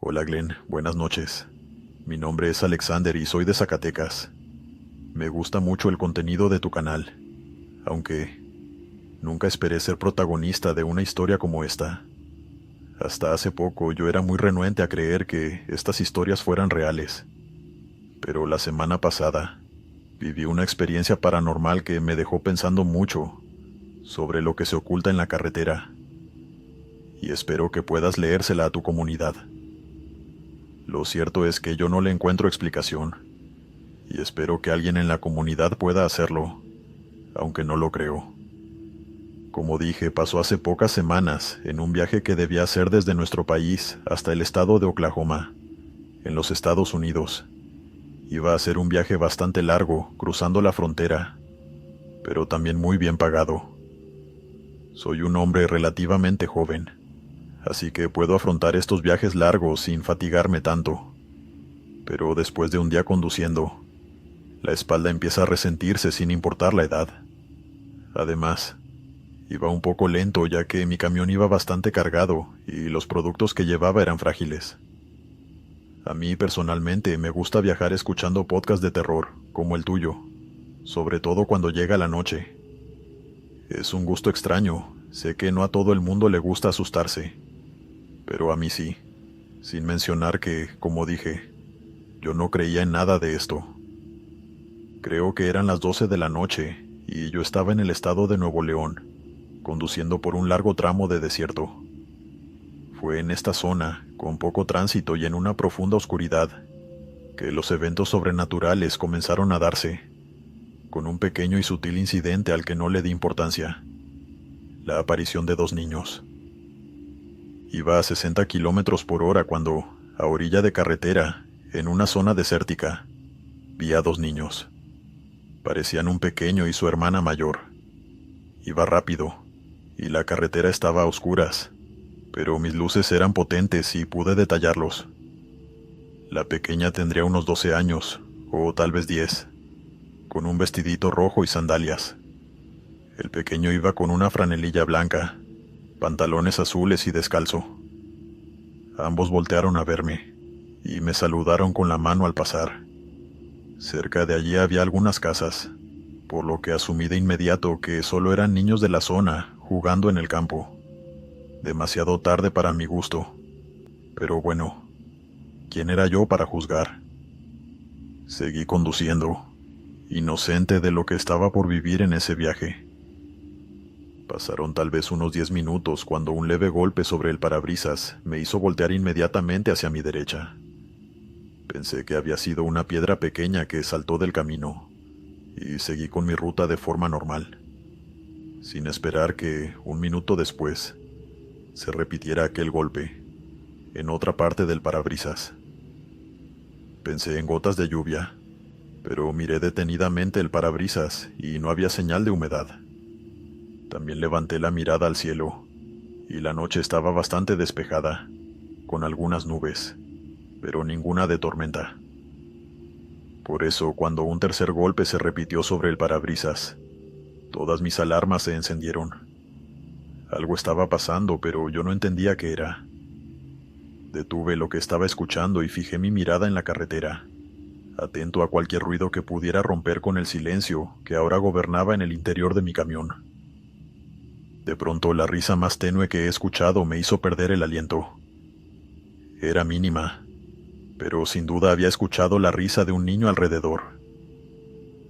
Hola Glenn, buenas noches. Mi nombre es Alexander y soy de Zacatecas. Me gusta mucho el contenido de tu canal, aunque nunca esperé ser protagonista de una historia como esta. Hasta hace poco yo era muy renuente a creer que estas historias fueran reales, pero la semana pasada viví una experiencia paranormal que me dejó pensando mucho sobre lo que se oculta en la carretera, y espero que puedas leérsela a tu comunidad. Lo cierto es que yo no le encuentro explicación, y espero que alguien en la comunidad pueda hacerlo, aunque no lo creo. Como dije, pasó hace pocas semanas en un viaje que debía hacer desde nuestro país hasta el estado de Oklahoma, en los Estados Unidos. Iba a ser un viaje bastante largo, cruzando la frontera, pero también muy bien pagado. Soy un hombre relativamente joven, así que puedo afrontar estos viajes largos sin fatigarme tanto. Pero después de un día conduciendo, la espalda empieza a resentirse sin importar la edad. Además, iba un poco lento ya que mi camión iba bastante cargado y los productos que llevaba eran frágiles. A mí personalmente me gusta viajar escuchando podcasts de terror, como el tuyo, sobre todo cuando llega la noche. Es un gusto extraño, sé que no a todo el mundo le gusta asustarse, pero a mí sí, sin mencionar que, como dije, yo no creía en nada de esto. Creo que eran las 12 de la noche y yo estaba en el estado de Nuevo León, conduciendo por un largo tramo de desierto. Fue en esta zona, con poco tránsito y en una profunda oscuridad, que los eventos sobrenaturales comenzaron a darse, con un pequeño y sutil incidente al que no le di importancia: la aparición de dos niños. Iba a 60 kilómetros por hora cuando, a orilla de carretera, en una zona desértica, vi a dos niños. Parecían un pequeño y su hermana mayor. Iba rápido, y la carretera estaba a oscuras, pero mis luces eran potentes y pude detallarlos. La pequeña tendría unos 12 años, o tal vez 10, con un vestidito rojo y sandalias. El pequeño iba con una franelilla blanca, pantalones azules y descalzo. Ambos voltearon a verme, y me saludaron con la mano al pasar. Cerca de allí había algunas casas, por lo que asumí de inmediato que solo eran niños de la zona jugando en el campo. Demasiado tarde para mi gusto, pero bueno, ¿quién era yo para juzgar? Seguí conduciendo, inocente de lo que estaba por vivir en ese viaje. Pasaron tal vez unos 10 minutos cuando un leve golpe sobre el parabrisas me hizo voltear inmediatamente hacia mi derecha. Pensé que había sido una piedra pequeña que saltó del camino, y seguí con mi ruta de forma normal, sin esperar que, un minuto después, se repitiera aquel golpe, en otra parte del parabrisas. Pensé en gotas de lluvia, pero miré detenidamente el parabrisas y no había señal de humedad. También levanté la mirada al cielo, y la noche estaba bastante despejada, con algunas nubes, pero ninguna de tormenta. Por eso, cuando un tercer golpe se repitió sobre el parabrisas, todas mis alarmas se encendieron. Algo estaba pasando, pero yo no entendía qué era. Detuve lo que estaba escuchando y fijé mi mirada en la carretera, atento a cualquier ruido que pudiera romper con el silencio que ahora gobernaba en el interior de mi camión. De pronto, la risa más tenue que he escuchado me hizo perder el aliento. Era mínima, pero sin duda había escuchado la risa de un niño alrededor.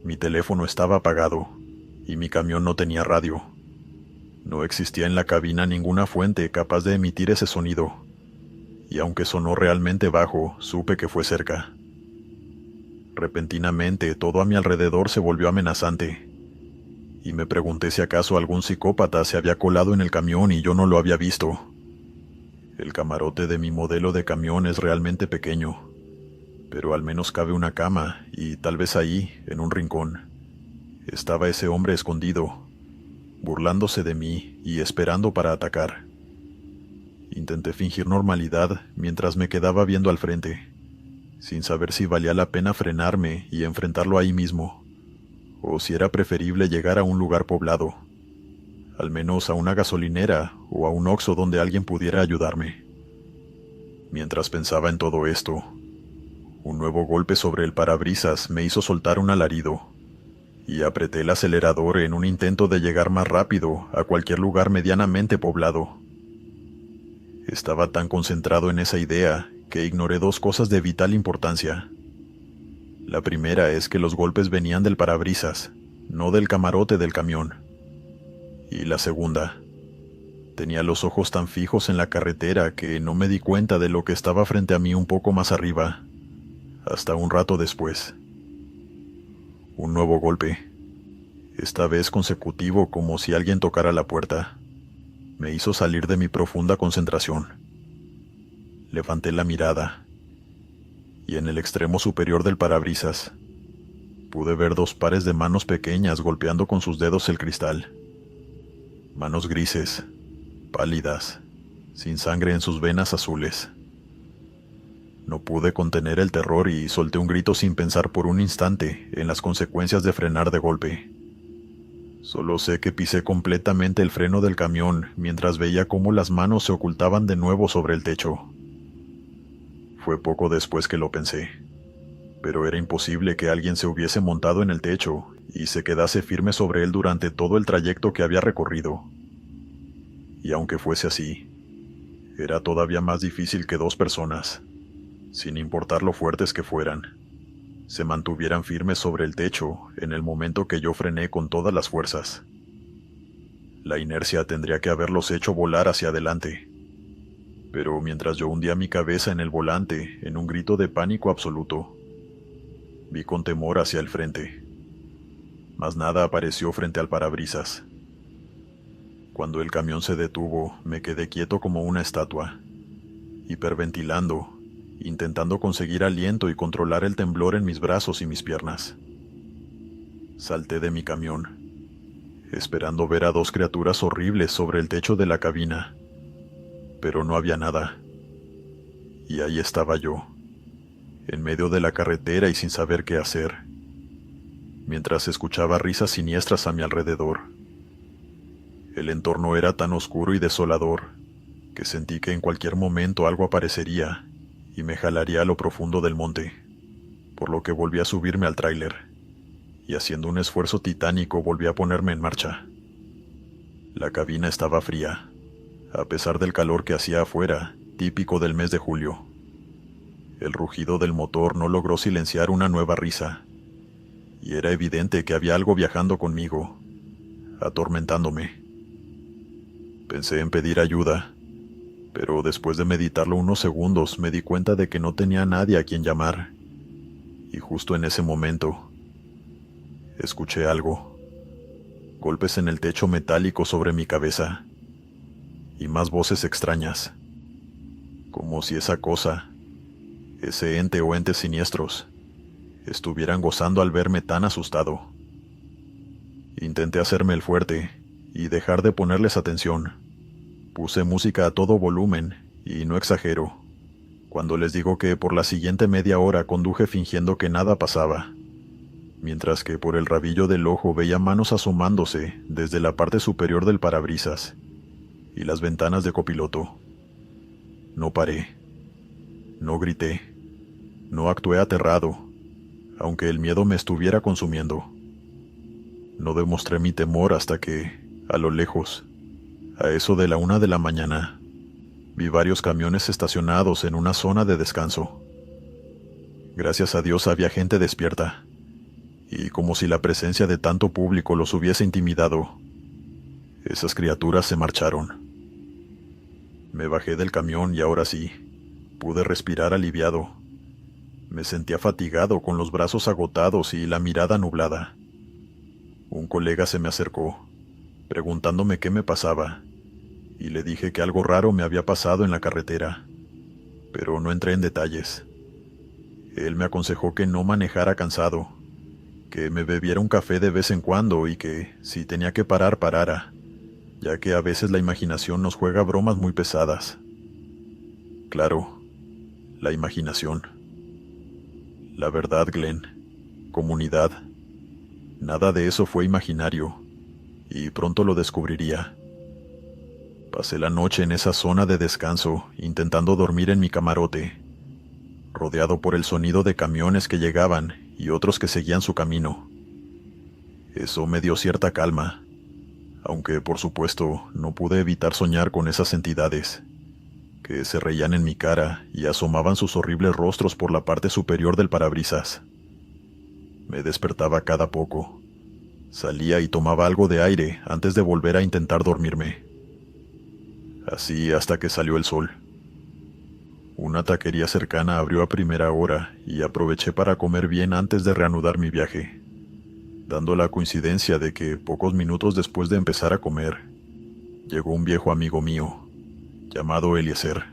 Mi teléfono estaba apagado, y mi camión no tenía radio. No existía en la cabina ninguna fuente capaz de emitir ese sonido, y aunque sonó realmente bajo, supe que fue cerca. Repentinamente, todo a mi alrededor se volvió amenazante, y me pregunté si acaso algún psicópata se había colado en el camión y yo no lo había visto. El camarote de mi modelo de camión es realmente pequeño, pero al menos cabe una cama, y tal vez ahí, en un rincón, estaba ese hombre escondido, burlándose de mí y esperando para atacar. Intenté fingir normalidad mientras me quedaba viendo al frente, sin saber si valía la pena frenarme y enfrentarlo ahí mismo, o si era preferible llegar a un lugar poblado, al menos a una gasolinera o a un Oxxo donde alguien pudiera ayudarme. Mientras pensaba en todo esto, un nuevo golpe sobre el parabrisas me hizo soltar un alarido, y apreté el acelerador en un intento de llegar más rápido a cualquier lugar medianamente poblado. Estaba tan concentrado en esa idea que ignoré dos cosas de vital importancia. La primera es que los golpes venían del parabrisas, no del camarote del camión. Y la segunda, tenía los ojos tan fijos en la carretera que no me di cuenta de lo que estaba frente a mí un poco más arriba, hasta un rato después. Un nuevo golpe, esta vez consecutivo como si alguien tocara la puerta, me hizo salir de mi profunda concentración. Levanté la mirada, y en el extremo superior del parabrisas, pude ver dos pares de manos pequeñas golpeando con sus dedos el cristal. Manos grises, pálidas, sin sangre en sus venas azules. No pude contener el terror y solté un grito sin pensar por un instante en las consecuencias de frenar de golpe. Solo sé que pisé completamente el freno del camión mientras veía cómo las manos se ocultaban de nuevo sobre el techo. Fue poco después que lo pensé, pero era imposible que alguien se hubiese montado en el techo y se quedase firme sobre él durante todo el trayecto que había recorrido. Y aunque fuese así, era todavía más difícil que dos personas, sin importar lo fuertes que fueran, se mantuvieran firmes sobre el techo en el momento que yo frené con todas las fuerzas. La inercia tendría que haberlos hecho volar hacia adelante, pero mientras yo hundía mi cabeza en el volante en un grito de pánico absoluto, vi con temor hacia el frente. Mas nada apareció frente al parabrisas. Cuando el camión se detuvo, me quedé quieto como una estatua, hiperventilando, intentando conseguir aliento y controlar el temblor en mis brazos y mis piernas. Salté de mi camión, esperando ver a dos criaturas horribles sobre el techo de la cabina, pero no había nada. Y ahí estaba yo, en medio de la carretera y sin saber qué hacer, mientras escuchaba risas siniestras a mi alrededor. El entorno era tan oscuro y desolador que sentí que en cualquier momento algo aparecería y me jalaría a lo profundo del monte, por lo que volví a subirme al tráiler, y haciendo un esfuerzo titánico volví a ponerme en marcha. La cabina estaba fría, a pesar del calor que hacía afuera, típico del mes de julio. El rugido del motor no logró silenciar una nueva risa, y era evidente que había algo viajando conmigo, atormentándome. Pensé en pedir ayuda, pero después de meditarlo unos segundos me di cuenta de que no tenía a nadie a quien llamar, y justo en ese momento escuché algo, golpes en el techo metálico sobre mi cabeza, y más voces extrañas, como si esa cosa, ese ente o entes siniestros, estuvieran gozando al verme tan asustado. Intenté hacerme el fuerte y dejar de ponerles atención. Puse música a todo volumen, y no exagero, cuando les digo que por la siguiente media hora conduje fingiendo que nada pasaba, mientras que por el rabillo del ojo veía manos asomándose desde la parte superior del parabrisas y las ventanas de copiloto. No paré, no grité, no actué aterrado, aunque el miedo me estuviera consumiendo. No demostré mi temor hasta que, a lo lejos, a eso de la 1 de la mañana, vi varios camiones estacionados en una zona de descanso. Gracias a Dios había gente despierta, y como si la presencia de tanto público los hubiese intimidado, esas criaturas se marcharon. Me bajé del camión y ahora sí, pude respirar aliviado. Me sentía fatigado con los brazos agotados y la mirada nublada. Un colega se me acercó, preguntándome qué me pasaba, y le dije que algo raro me había pasado en la carretera, pero no entré en detalles. Él me aconsejó que no manejara cansado, que me bebiera un café de vez en cuando y que, si tenía que parar, parara, ya que a veces la imaginación nos juega bromas muy pesadas. Claro, la imaginación. La verdad, Glenn, comunidad, nada de eso fue imaginario, y pronto lo descubriría. Pasé la noche en esa zona de descanso, intentando dormir en mi camarote, rodeado por el sonido de camiones que llegaban y otros que seguían su camino. Eso me dio cierta calma, aunque por supuesto no pude evitar soñar con esas entidades, que se reían en mi cara y asomaban sus horribles rostros por la parte superior del parabrisas. Me despertaba cada poco. Salía y tomaba algo de aire antes de volver a intentar dormirme. Así hasta que salió el sol. Una taquería cercana abrió a primera hora y aproveché para comer bien antes de reanudar mi viaje, dando la coincidencia de que pocos minutos después de empezar a comer, llegó un viejo amigo mío, llamado Eliezer.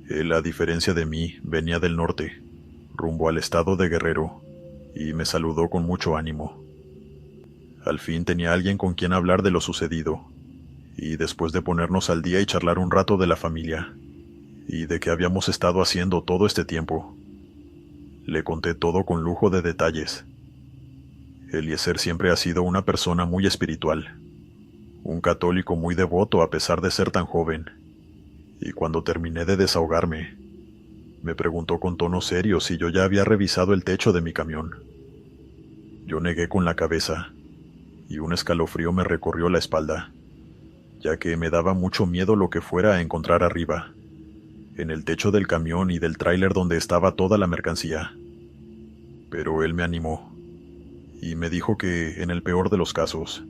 Él, a diferencia de mí, venía del norte, rumbo al estado de Guerrero, y me saludó con mucho ánimo. Al fin tenía alguien con quien hablar de lo sucedido, y después de ponernos al día y charlar un rato de la familia, y de qué habíamos estado haciendo todo este tiempo, le conté todo con lujo de detalles. Eliezer siempre ha sido una persona muy espiritual, un católico muy devoto a pesar de ser tan joven, y cuando terminé de desahogarme, me preguntó con tono serio si yo ya había revisado el techo de mi camión. Yo negué con la cabeza, y un escalofrío me recorrió la espalda, ya que me daba mucho miedo lo que fuera a encontrar arriba, en el techo del camión y del tráiler donde estaba toda la mercancía. Pero él me animó, y me dijo que, en el peor de los casos,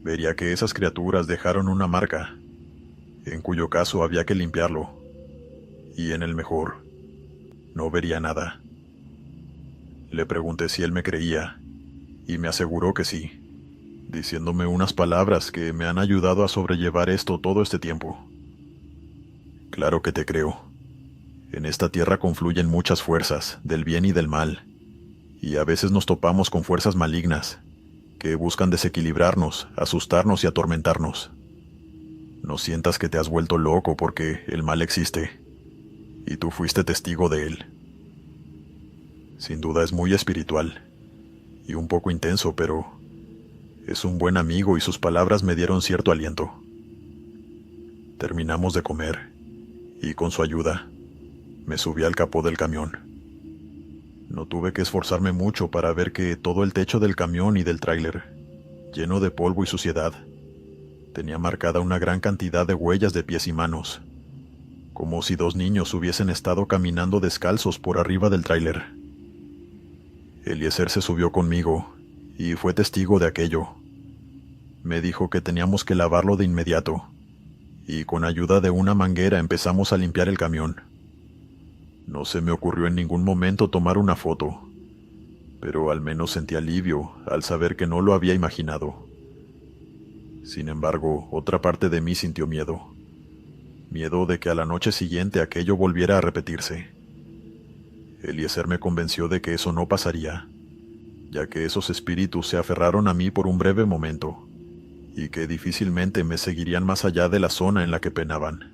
vería que esas criaturas dejaron una marca, en cuyo caso había que limpiarlo, y en el mejor, no vería nada. Le pregunté si él me creía, y me aseguró que sí, diciéndome unas palabras que me han ayudado a sobrellevar esto todo este tiempo. Claro que te creo. En esta tierra confluyen muchas fuerzas, del bien y del mal, y a veces nos topamos con fuerzas malignas, que buscan desequilibrarnos, asustarnos y atormentarnos. No sientas que te has vuelto loco porque el mal existe, y tú fuiste testigo de él. Sin duda es muy espiritual, y un poco intenso, pero es un buen amigo y sus palabras me dieron cierto aliento. Terminamos de comer, y con su ayuda, me subí al capó del camión. No tuve que esforzarme mucho para ver que todo el techo del camión y del tráiler, lleno de polvo y suciedad, tenía marcada una gran cantidad de huellas de pies y manos, como si dos niños hubiesen estado caminando descalzos por arriba del tráiler. Eliezer se subió conmigo y fue testigo de aquello. Me dijo que teníamos que lavarlo de inmediato, y con ayuda de una manguera empezamos a limpiar el camión. No se me ocurrió en ningún momento tomar una foto, pero al menos sentí alivio al saber que no lo había imaginado. Sin embargo, otra parte de mí sintió miedo. Miedo de que a la noche siguiente aquello volviera a repetirse. Eliezer me convenció de que eso no pasaría, ya que esos espíritus se aferraron a mí por un breve momento, y que difícilmente me seguirían más allá de la zona en la que penaban.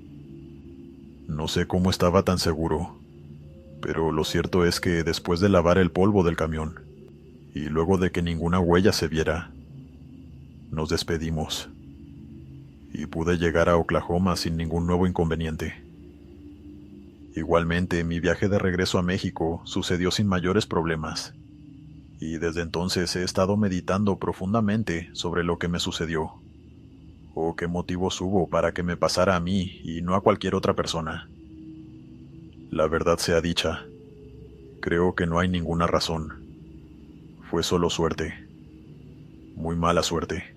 No sé cómo estaba tan seguro, pero lo cierto es que después de lavar el polvo del camión, y luego de que ninguna huella se viera, nos despedimos, y pude llegar a Oklahoma sin ningún nuevo inconveniente. Igualmente, mi viaje de regreso a México sucedió sin mayores problemas, y desde entonces he estado meditando profundamente sobre lo que me sucedió, o qué motivos hubo para que me pasara a mí y no a cualquier otra persona. La verdad sea dicha, creo que no hay ninguna razón. Fue solo suerte, muy mala suerte.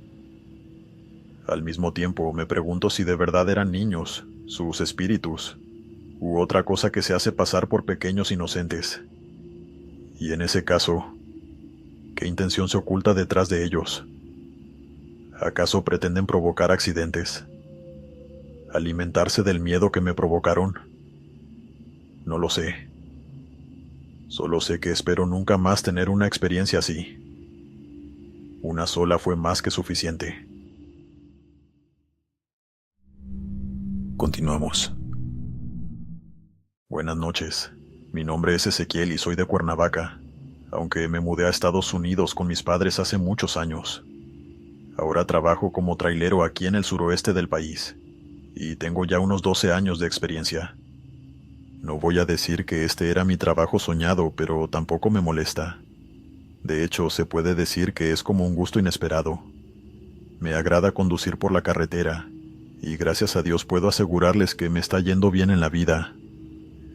Al mismo tiempo me pregunto si de verdad eran niños, sus espíritus, u otra cosa que se hace pasar por pequeños inocentes. Y en ese caso, ¿qué intención se oculta detrás de ellos? ¿Acaso pretenden provocar accidentes? ¿Alimentarse del miedo que me provocaron? No lo sé. Solo sé que espero nunca más tener una experiencia así. Una sola fue más que suficiente. Continuamos. Buenas noches. Mi nombre es Ezequiel y soy de Cuernavaca, aunque me mudé a Estados Unidos con mis padres hace muchos años. Ahora trabajo como trailero aquí en el suroeste del país. y tengo ya unos 12 años de experiencia. No voy a decir que este era mi trabajo soñado, pero tampoco me molesta. De hecho, se puede decir que es como un gusto inesperado. Me agrada conducir por la carretera, y gracias a Dios puedo asegurarles que me está yendo bien en la vida.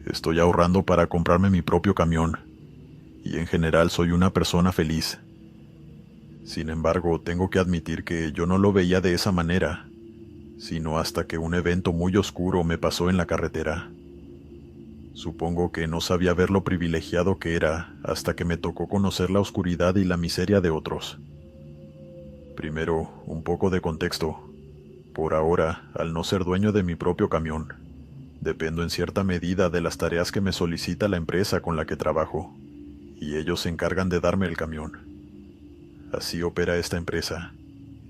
Estoy ahorrando para comprarme mi propio camión, y en general soy una persona feliz. Sin embargo, tengo que admitir que yo no lo veía de esa manera, sino hasta que un evento muy oscuro me pasó en la carretera. Supongo que no sabía ver lo privilegiado que era hasta que me tocó conocer la oscuridad y la miseria de otros. Primero, un poco de contexto. Por ahora, al no ser dueño de mi propio camión, dependo en cierta medida de las tareas que me solicita la empresa con la que trabajo, y ellos se encargan de darme el camión. Así opera esta empresa,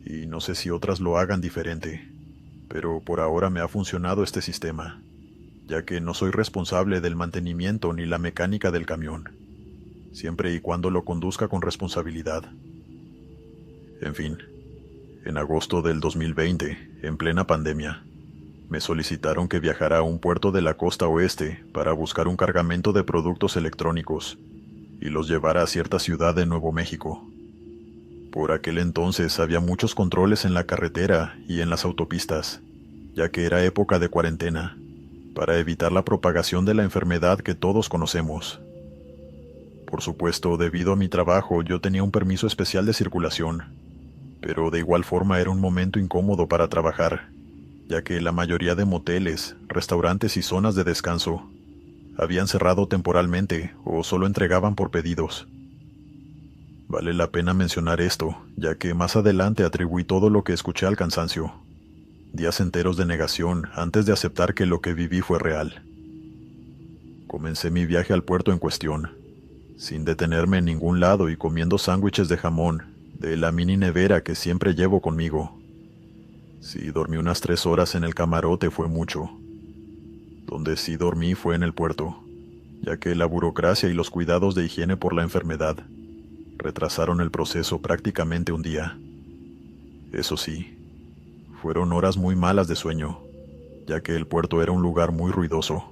y no sé si otras lo hagan diferente, pero por ahora me ha funcionado este sistema, ya que no soy responsable del mantenimiento ni la mecánica del camión, siempre y cuando lo conduzca con responsabilidad. En fin, en agosto del 2020, en plena pandemia, me solicitaron que viajara a un puerto de la costa oeste para buscar un cargamento de productos electrónicos y los llevara a cierta ciudad de Nuevo México. Por aquel entonces había muchos controles en la carretera y en las autopistas, ya que era época de cuarentena, para evitar la propagación de la enfermedad que todos conocemos. Por supuesto, debido a mi trabajo, yo tenía un permiso especial de circulación, pero de igual forma era un momento incómodo para trabajar, ya que la mayoría de moteles, restaurantes y zonas de descanso habían cerrado temporalmente o solo entregaban por pedidos. Vale la pena mencionar esto, ya que más adelante atribuí todo lo que escuché al cansancio. Días enteros de negación antes de aceptar que lo que viví fue real. Comencé mi viaje al puerto en cuestión, sin detenerme en ningún lado y comiendo sándwiches de jamón de la mini nevera que siempre llevo conmigo. Si dormí unas 3 horas en el camarote fue mucho. Donde sí dormí fue en el puerto, ya que la burocracia y los cuidados de higiene por la enfermedad retrasaron el proceso prácticamente un día. Eso sí, fueron horas muy malas de sueño, ya que el puerto era un lugar muy ruidoso.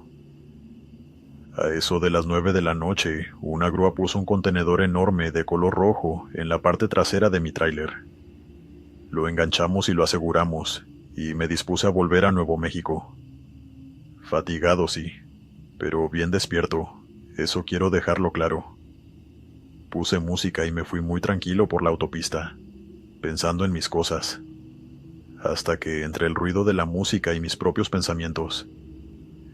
A eso de las 9 de la noche, una grúa puso un contenedor enorme de color rojo en la parte trasera de mi tráiler. Lo enganchamos y lo aseguramos, y me dispuse a volver a Nuevo México. Fatigado, sí, pero bien despierto, eso quiero dejarlo claro. Puse música y me fui muy tranquilo por la autopista, pensando en mis cosas, hasta que entre el ruido de la música y mis propios pensamientos,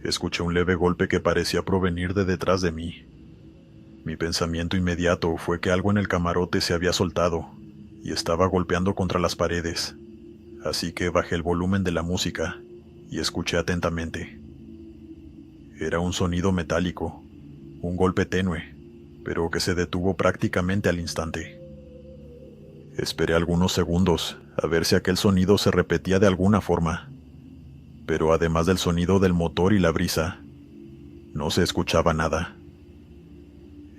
escuché un leve golpe que parecía provenir de detrás de mí. Mi pensamiento inmediato fue que algo en el camarote se había soltado y estaba golpeando contra las paredes, así que bajé el volumen de la música y escuché atentamente. Era un sonido metálico, un golpe tenue, pero que se detuvo prácticamente al instante. Esperé algunos segundos a ver si aquel sonido se repetía de alguna forma, pero además del sonido del motor y la brisa, no se escuchaba nada.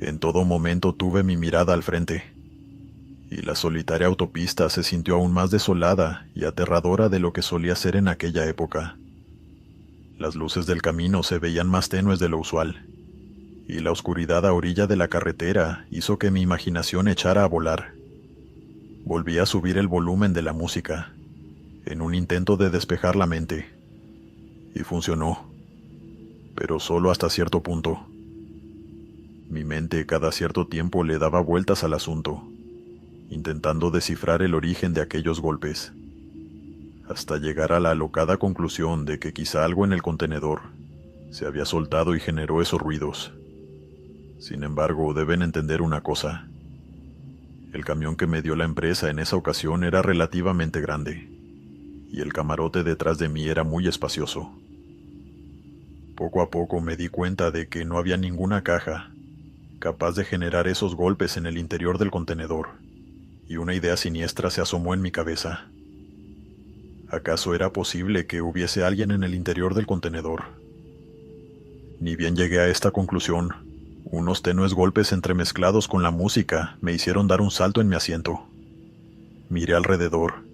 En todo momento tuve mi mirada al frente, y la solitaria autopista se sintió aún más desolada y aterradora de lo que solía ser en aquella época. Las luces del camino se veían más tenues de lo usual, y la oscuridad a orilla de la carretera hizo que mi imaginación echara a volar. Volví a subir el volumen de la música, en un intento de despejar la mente, y funcionó, pero solo hasta cierto punto. Mi mente cada cierto tiempo le daba vueltas al asunto, intentando descifrar el origen de aquellos golpes, hasta llegar a la alocada conclusión de que quizá algo en el contenedor se había soltado y generó esos ruidos. Sin embargo, deben entender una cosa. El camión que me dio la empresa en esa ocasión era relativamente grande, y el camarote detrás de mí era muy espacioso. Poco a poco me di cuenta de que no había ninguna caja capaz de generar esos golpes en el interior del contenedor, y una idea siniestra se asomó en mi cabeza. ¿Acaso era posible que hubiese alguien en el interior del contenedor? Ni bien llegué a esta conclusión, unos tenues golpes entremezclados con la música me hicieron dar un salto en mi asiento. Miré alrededor,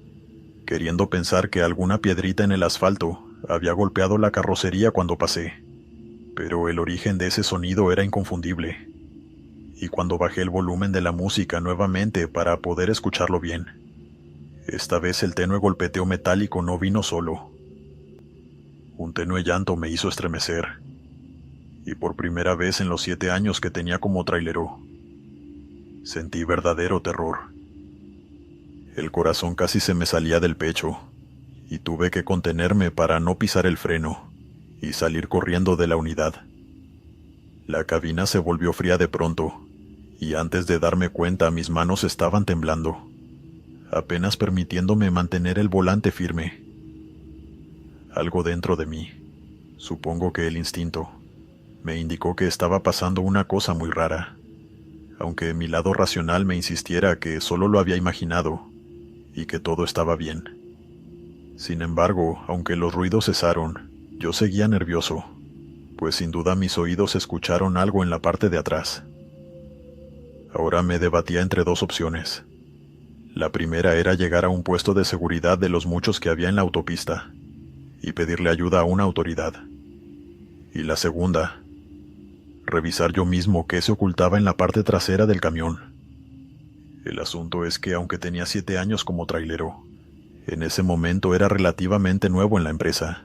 queriendo pensar que alguna piedrita en el asfalto había golpeado la carrocería cuando pasé, pero el origen de ese sonido era inconfundible. Y cuando bajé el volumen de la música nuevamente para poder escucharlo bien, esta vez el tenue golpeteo metálico no vino solo. Un tenue llanto me hizo estremecer, y por primera vez en los 7 años que tenía como trailero, sentí verdadero terror. El corazón casi se me salía del pecho, y tuve que contenerme para no pisar el freno y salir corriendo de la unidad. La cabina se volvió fría de pronto, y antes de darme cuenta mis manos estaban temblando, apenas permitiéndome mantener el volante firme. Algo dentro de mí, supongo que el instinto, me indicó que estaba pasando una cosa muy rara, aunque mi lado racional me insistiera que solo lo había imaginado y que todo estaba bien. Sin embargo, aunque los ruidos cesaron, yo seguía nervioso, pues sin duda mis oídos escucharon algo en la parte de atrás. Ahora me debatía entre 2 opciones. La primera era llegar a un puesto de seguridad de los muchos que había en la autopista y pedirle ayuda a una autoridad. Y la segunda, revisar yo mismo qué se ocultaba en la parte trasera del camión. El asunto es que aunque tenía 7 años como trailero, en ese momento era relativamente nuevo en la empresa,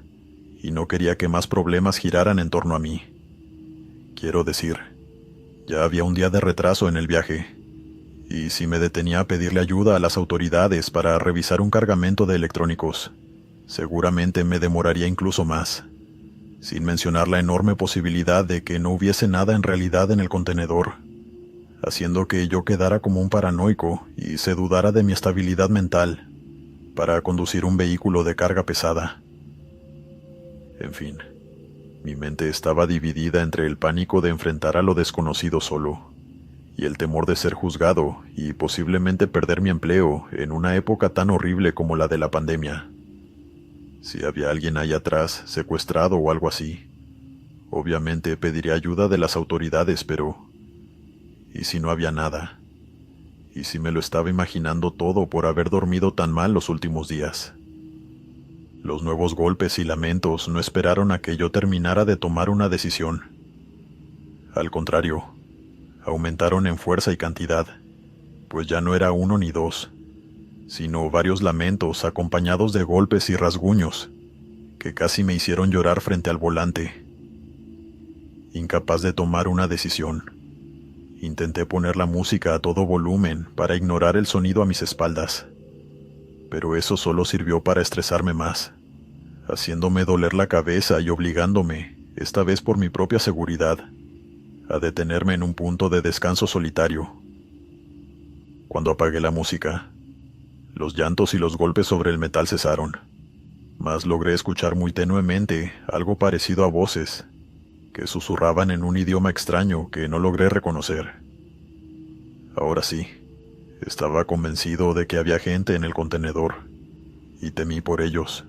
y no quería que más problemas giraran en torno a mí. Quiero decir, ya había un día de retraso en el viaje, y si me detenía a pedirle ayuda a las autoridades para revisar un cargamento de electrónicos, seguramente me demoraría incluso más, sin mencionar la enorme posibilidad de que no hubiese nada en realidad en el contenedor, haciendo que yo quedara como un paranoico y se dudara de mi estabilidad mental para conducir un vehículo de carga pesada. En fin, mi mente estaba dividida entre el pánico de enfrentar a lo desconocido solo y el temor de ser juzgado y posiblemente perder mi empleo en una época tan horrible como la de la pandemia. Si había alguien ahí atrás, secuestrado o algo así, obviamente pediría ayuda de las autoridades, pero ¿y si no había nada? ¿Y si me lo estaba imaginando todo por haber dormido tan mal los últimos días? Los nuevos golpes y lamentos no esperaron a que yo terminara de tomar una decisión. Al contrario, aumentaron en fuerza y cantidad, pues ya no era 1 ni 2, sino varios lamentos acompañados de golpes y rasguños que casi me hicieron llorar frente al volante. Incapaz de tomar una decisión, intenté poner la música a todo volumen para ignorar el sonido a mis espaldas, pero eso solo sirvió para estresarme más, haciéndome doler la cabeza y obligándome, esta vez por mi propia seguridad, a detenerme en un punto de descanso solitario. Cuando apagué la música, los llantos y los golpes sobre el metal cesaron, mas logré escuchar muy tenuemente algo parecido a voces que susurraban en un idioma extraño que no logré reconocer. Ahora sí, estaba convencido de que había gente en el contenedor, y temí por ellos.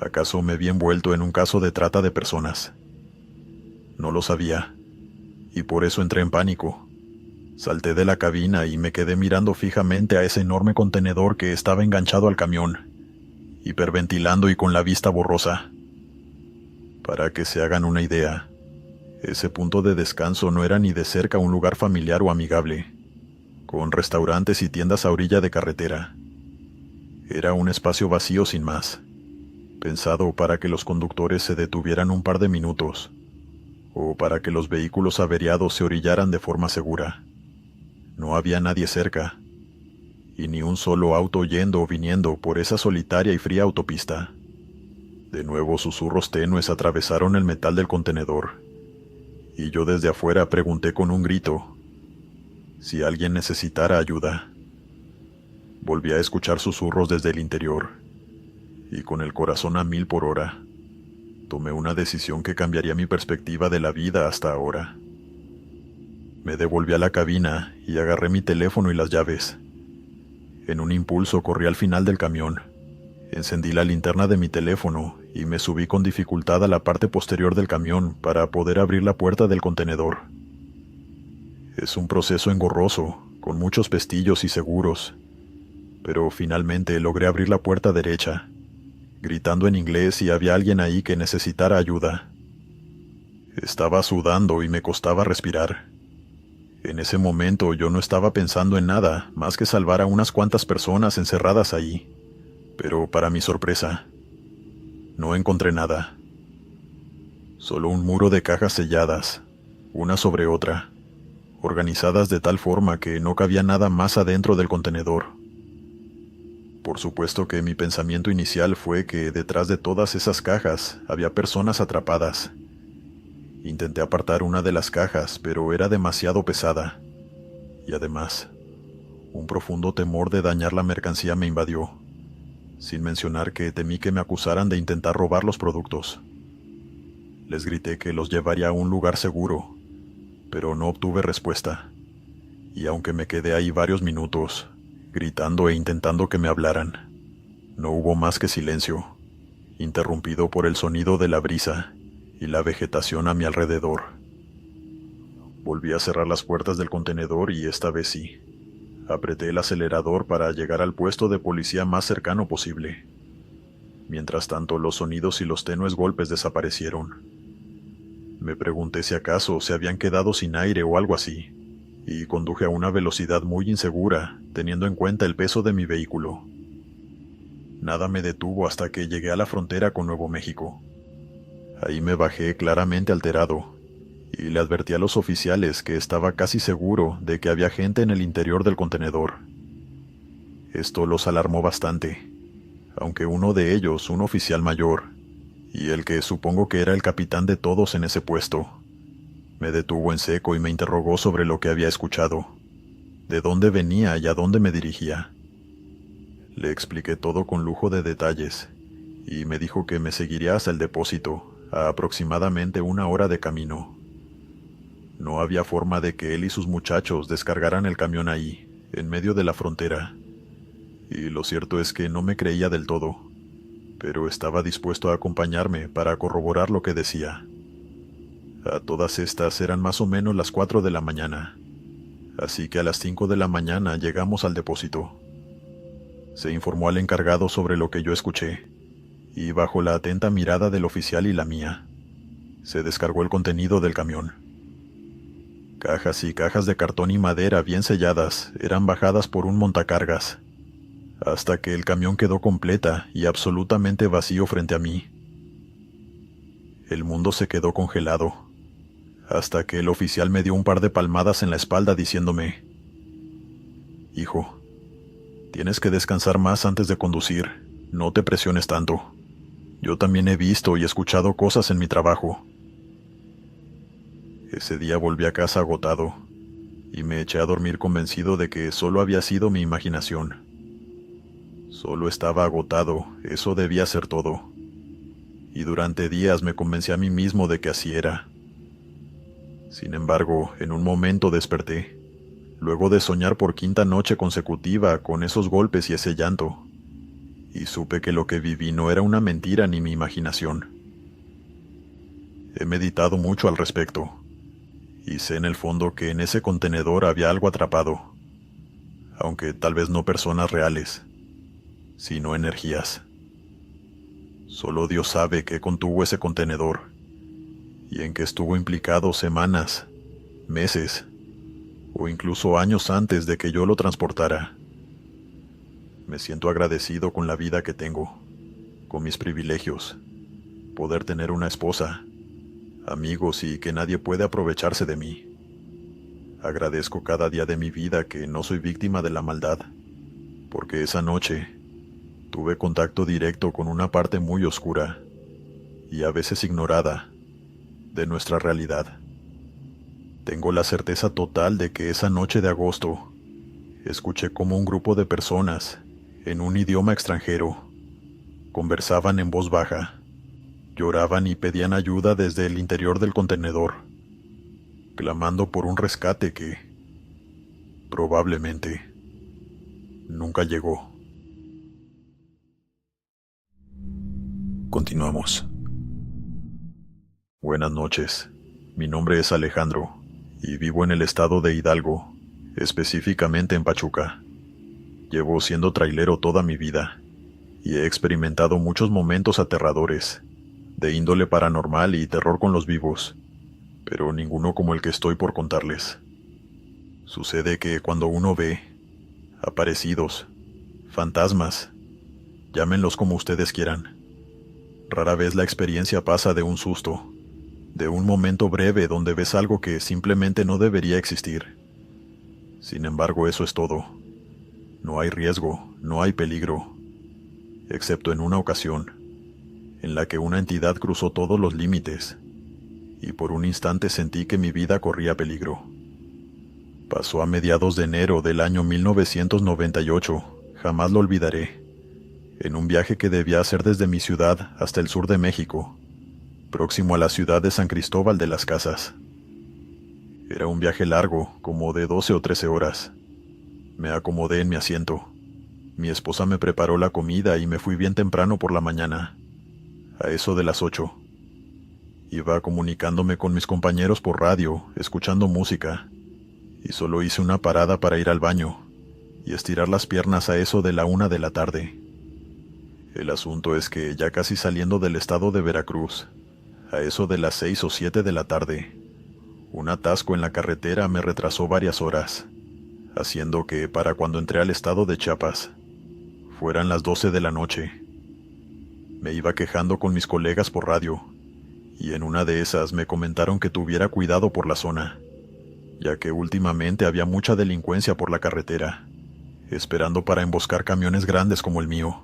¿Acaso me había envuelto en un caso de trata de personas? No lo sabía, y por eso entré en pánico. Salté de la cabina y me quedé mirando fijamente a ese enorme contenedor que estaba enganchado al camión, hiperventilando y con la vista borrosa. Para que se hagan una idea, ese punto de descanso no era ni de cerca un lugar familiar o amigable, con restaurantes y tiendas a orilla de carretera. Era un espacio vacío sin más, pensado para que los conductores se detuvieran un par de minutos, o para que los vehículos averiados se orillaran de forma segura. No había nadie cerca, y ni un solo auto yendo o viniendo por esa solitaria y fría autopista. De nuevo susurros tenues atravesaron el metal del contenedor, y yo desde afuera pregunté con un grito si alguien necesitara ayuda. Volví a escuchar susurros desde el interior, y con el corazón a 1000 por hora, tomé una decisión que cambiaría mi perspectiva de la vida hasta ahora. Me devolví a la cabina y agarré mi teléfono y las llaves. En un impulso corrí al final del camión, encendí la linterna de mi teléfono y me subí con dificultad a la parte posterior del camión para poder abrir la puerta del contenedor. Es un proceso engorroso, con muchos pestillos y seguros, pero finalmente logré abrir la puerta derecha gritando en inglés si había alguien ahí que necesitara ayuda. Estaba sudando y me costaba respirar. En ese momento yo no estaba pensando en nada más que salvar a unas cuantas personas encerradas ahí, pero para mi sorpresa, no encontré nada. Solo un muro de cajas selladas, una sobre otra, organizadas de tal forma que no cabía nada más adentro del contenedor. Por supuesto que mi pensamiento inicial fue que detrás de todas esas cajas había personas atrapadas. Intenté apartar una de las cajas, pero era demasiado pesada. Y además, un profundo temor de dañar la mercancía me invadió, sin mencionar que temí que me acusaran de intentar robar los productos. Les grité que los llevaría a un lugar seguro, pero no obtuve respuesta. Y aunque me quedé ahí varios minutos, gritando e intentando que me hablaran, no hubo más que silencio, interrumpido por el sonido de la brisa y la vegetación a mi alrededor. Volví a cerrar las puertas del contenedor y esta vez sí, apreté el acelerador para llegar al puesto de policía más cercano posible. Mientras tanto, los sonidos y los tenues golpes desaparecieron. Me pregunté si acaso se habían quedado sin aire o algo así, y conduje a una velocidad muy insegura, teniendo en cuenta el peso de mi vehículo. Nada me detuvo hasta que llegué a la frontera con Nuevo México. Ahí me bajé claramente alterado, y le advertí a los oficiales que estaba casi seguro de que había gente en el interior del contenedor. Esto los alarmó bastante, aunque uno de ellos, un oficial mayor, y el que supongo que era el capitán de todos en ese puesto, me detuvo en seco y me interrogó sobre lo que había escuchado, de dónde venía y a dónde me dirigía. Le expliqué todo con lujo de detalles, y me dijo que me seguiría hasta el depósito, a aproximadamente 1 hora de camino. No había forma de que él y sus muchachos descargaran el camión ahí, en medio de la frontera, y lo cierto es que no me creía del todo, pero estaba dispuesto a acompañarme para corroborar lo que decía. A todas estas eran más o menos las 4 de la mañana, así que a las 5 de la mañana llegamos al depósito. Se informó al encargado sobre lo que yo escuché, y bajo la atenta mirada del oficial y la mía, se descargó el contenido del camión. Cajas y cajas de cartón y madera bien selladas eran bajadas por un montacargas, hasta que el camión quedó completa y absolutamente vacío frente a mí. El mundo se quedó congelado, hasta que el oficial me dio un par de palmadas en la espalda diciéndome: «Hijo, tienes que descansar más antes de conducir, no te presiones tanto. Yo también he visto y escuchado cosas en mi trabajo». Ese día volví a casa agotado, y me eché a dormir convencido de que solo había sido mi imaginación. Solo estaba agotado, eso debía ser todo. Y durante días me convencí a mí mismo de que así era. Sin embargo, en un momento desperté, luego de soñar por 5ª noche consecutiva con esos golpes y ese llanto, y supe que lo que viví no era una mentira ni mi imaginación. He meditado mucho al respecto, y sé en el fondo que en ese contenedor había algo atrapado, aunque tal vez no personas reales, sino energías. Solo Dios sabe qué contuvo ese contenedor, y en qué estuvo implicado semanas, meses, o incluso años antes de que yo lo transportara. Me siento agradecido con la vida que tengo, con mis privilegios, poder tener una esposa, amigos y que nadie puede aprovecharse de mí. Agradezco cada día de mi vida que no soy víctima de la maldad, porque esa noche tuve contacto directo con una parte muy oscura, y a veces ignorada, de nuestra realidad. Tengo la certeza total de que esa noche de agosto escuché cómo un grupo de personas, en un idioma extranjero, conversaban en voz baja, lloraban y pedían ayuda desde el interior del contenedor, clamando por un rescate que, probablemente, nunca llegó. Continuamos. Buenas noches. Mi nombre es Alejandro, y vivo en el estado de Hidalgo, específicamente en Pachuca. Llevo siendo trailero toda mi vida, y he experimentado muchos momentos aterradores, de índole paranormal y terror con los vivos, pero ninguno como el que estoy por contarles. Sucede que cuando uno ve aparecidos, fantasmas, llámenlos como ustedes quieran, rara vez la experiencia pasa de un susto, de un momento breve donde ves algo que simplemente no debería existir. Sin embargo, eso es todo. No hay riesgo, no hay peligro, excepto en una ocasión, en la que una entidad cruzó todos los límites, y por un instante sentí que mi vida corría peligro. Pasó a mediados de enero del año 1998, jamás lo olvidaré, en un viaje que debía hacer desde mi ciudad hasta el sur de México, próximo a la ciudad de San Cristóbal de las Casas. Era un viaje largo, como de 12 o 13 horas. Me acomodé en mi asiento. Mi esposa me preparó la comida y me fui bien temprano por la mañana, a eso de las 8. Iba comunicándome con mis compañeros por radio, escuchando música, y solo hice una parada para ir al baño y estirar las piernas a eso de la 1 de la tarde. El asunto es que ya casi saliendo del estado de Veracruz, a eso de las 6 o 7 de la tarde, un atasco en la carretera me retrasó varias horas, haciendo que para cuando entré al estado de Chiapas, fueran las 12 de la noche. Me iba quejando con mis colegas por radio, y en una de esas me comentaron que tuviera cuidado por la zona, ya que últimamente había mucha delincuencia por la carretera, esperando para emboscar camiones grandes como el mío.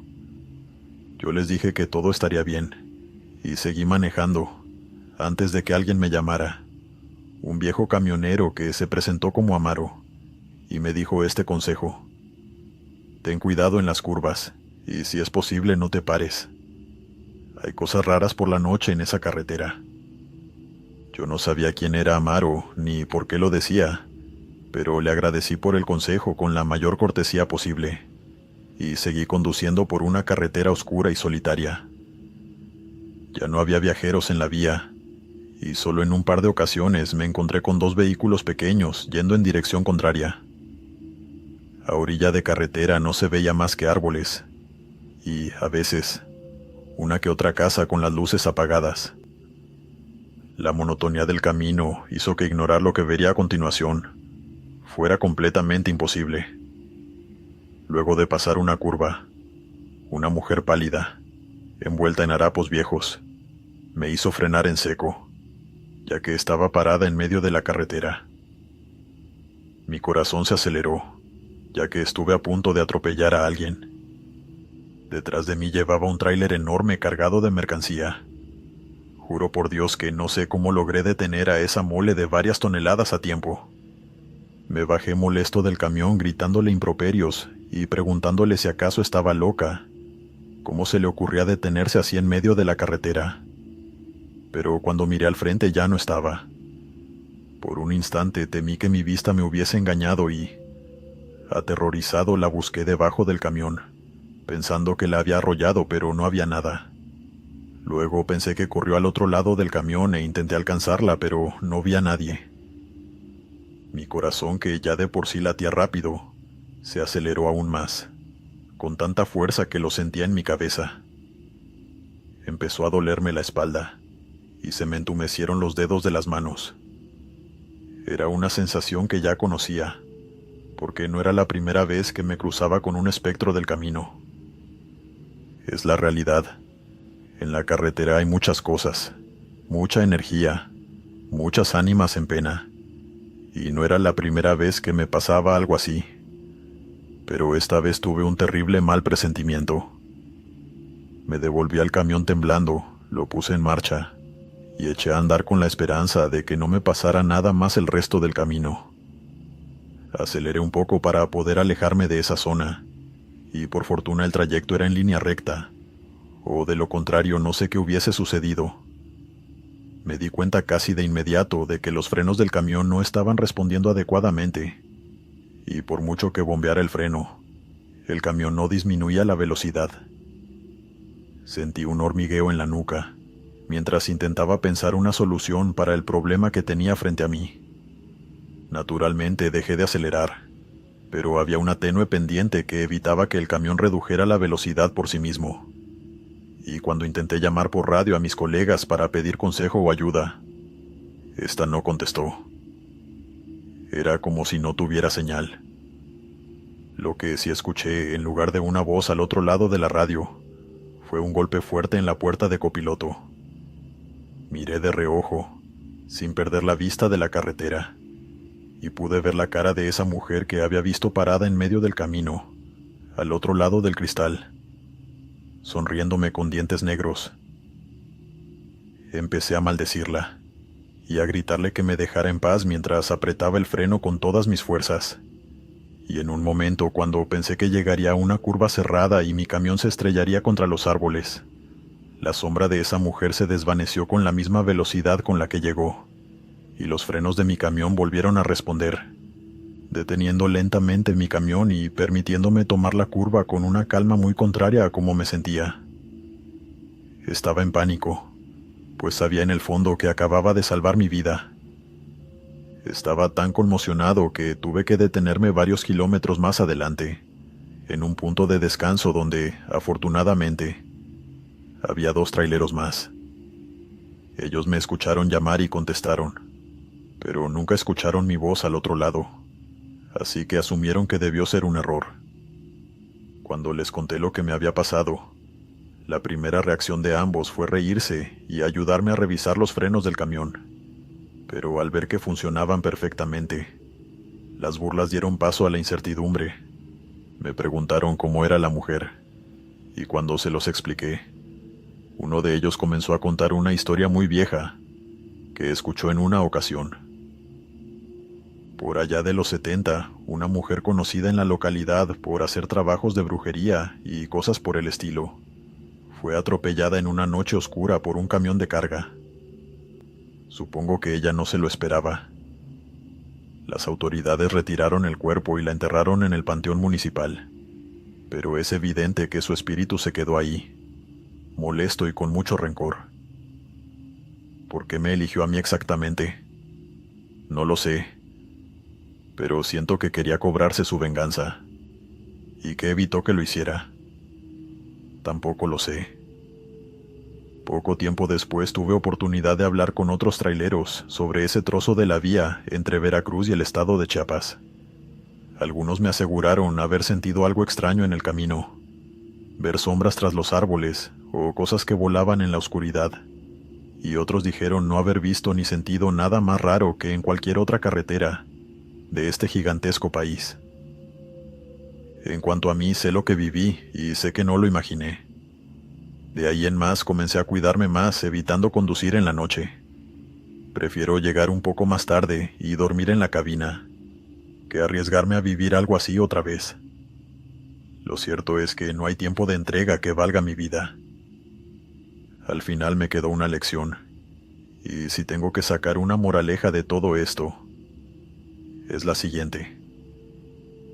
Yo les dije que todo estaría bien, y seguí manejando, antes de que alguien me llamara, un viejo camionero que se presentó como Amaro, y me dijo este consejo: ten cuidado en las curvas, y si es posible no te pares. Hay cosas raras por la noche en esa carretera. Yo no sabía quién era Amaro, ni por qué lo decía, pero le agradecí por el consejo con la mayor cortesía posible, y seguí conduciendo por una carretera oscura y solitaria. Ya no había viajeros en la vía, y solo en un par de ocasiones me encontré con 2 vehículos pequeños yendo en dirección contraria. A orilla de carretera no se veía más que árboles, y, a veces, una que otra casa con las luces apagadas. La monotonía del camino hizo que ignorar lo que vería a continuación fuera completamente imposible. Luego de pasar una curva, una mujer pálida, envuelta en harapos viejos, me hizo frenar en seco, ya que estaba parada en medio de la carretera. Mi corazón se aceleró, ya que estuve a punto de atropellar a alguien. Detrás de mí llevaba un tráiler enorme cargado de mercancía. Juro por Dios que no sé cómo logré detener a esa mole de varias toneladas a tiempo. Me bajé molesto del camión gritándole improperios y preguntándole si acaso estaba loca. ¿Cómo se le ocurría detenerse así en medio de la carretera? Pero cuando miré al frente ya no estaba. Por un instante temí que mi vista me hubiese engañado y, aterrorizado, la busqué debajo del camión, pensando que la había arrollado, pero no había nada. Luego pensé que corrió al otro lado del camión e intenté alcanzarla, pero no vi a nadie. Mi corazón, que ya de por sí latía rápido, se aceleró aún más, con tanta fuerza que lo sentía en mi cabeza. Empezó a dolerme la espalda, y se me entumecieron los dedos de las manos. Era una sensación que ya conocía, porque no era la primera vez que me cruzaba con un espectro del camino. Es la realidad. En la carretera hay muchas cosas, mucha energía, muchas ánimas en pena, y no era la primera vez que me pasaba algo así. Pero esta vez tuve un terrible mal presentimiento. Me devolví al camión temblando, lo puse en marcha, y eché a andar con la esperanza de que no me pasara nada más el resto del camino. Aceleré un poco para poder alejarme de esa zona, y por fortuna el trayecto era en línea recta, o de lo contrario no sé qué hubiese sucedido. Me di cuenta casi de inmediato de que los frenos del camión no estaban respondiendo adecuadamente, y por mucho que bombeara el freno, el camión no disminuía la velocidad. Sentí un hormigueo en la nuca, mientras intentaba pensar una solución para el problema que tenía frente a mí. Naturalmente dejé de acelerar, pero había una tenue pendiente que evitaba que el camión redujera la velocidad por sí mismo. Y cuando intenté llamar por radio a mis colegas para pedir consejo o ayuda, esta no contestó. Era como si no tuviera señal. Lo que sí escuché, en lugar de una voz al otro lado de la radio, fue un golpe fuerte en la puerta de copiloto. Miré de reojo, sin perder la vista de la carretera, y pude ver la cara de esa mujer que había visto parada en medio del camino, al otro lado del cristal, sonriéndome con dientes negros. Empecé a maldecirla y a gritarle que me dejara en paz mientras apretaba el freno con todas mis fuerzas. Y en un momento, cuando pensé que llegaría a una curva cerrada y mi camión se estrellaría contra los árboles, la sombra de esa mujer se desvaneció con la misma velocidad con la que llegó, y los frenos de mi camión volvieron a responder, deteniendo lentamente mi camión y permitiéndome tomar la curva con una calma muy contraria a cómo me sentía. Estaba en pánico, pues sabía en el fondo que acababa de salvar mi vida. Estaba tan conmocionado que tuve que detenerme varios kilómetros más adelante, en un punto de descanso donde, afortunadamente, había 2 traileros más. Ellos me escucharon llamar y contestaron, pero nunca escucharon mi voz al otro lado, así que asumieron que debió ser un error. Cuando les conté lo que me había pasado, la primera reacción de ambos fue reírse y ayudarme a revisar los frenos del camión, pero al ver que funcionaban perfectamente, las burlas dieron paso a la incertidumbre. Me preguntaron cómo era la mujer, y cuando se los expliqué, uno de ellos comenzó a contar una historia muy vieja que escuchó en una ocasión. Por allá de los 70, una mujer conocida en la localidad por hacer trabajos de brujería y cosas por el estilo, fue atropellada en una noche oscura por un camión de carga. Supongo que ella no se lo esperaba. Las autoridades retiraron el cuerpo y la enterraron en el panteón municipal, pero es evidente que su espíritu se quedó ahí, molesto y con mucho rencor. ¿Por qué me eligió a mí exactamente? No lo sé, pero siento que quería cobrarse su venganza. ¿Y qué evitó que lo hiciera? Tampoco lo sé. Poco tiempo después tuve oportunidad de hablar con otros traileros sobre ese trozo de la vía entre Veracruz y el estado de Chiapas. Algunos me aseguraron haber sentido algo extraño en el camino, ver sombras tras los árboles o cosas que volaban en la oscuridad, y otros dijeron no haber visto ni sentido nada más raro que en cualquier otra carretera de este gigantesco país. En cuanto a mí, sé lo que viví y sé que no lo imaginé. De ahí en más comencé a cuidarme más, evitando conducir en la noche. Prefiero llegar un poco más tarde y dormir en la cabina, que arriesgarme a vivir algo así otra vez. Lo cierto es que no hay tiempo de entrega que valga mi vida. Al final me quedó una lección, y si tengo que sacar una moraleja de todo esto, es la siguiente.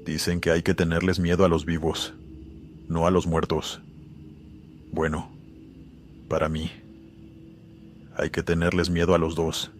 Dicen que hay que tenerles miedo a los vivos, no a los muertos. Bueno, para mí, hay que tenerles miedo a los dos.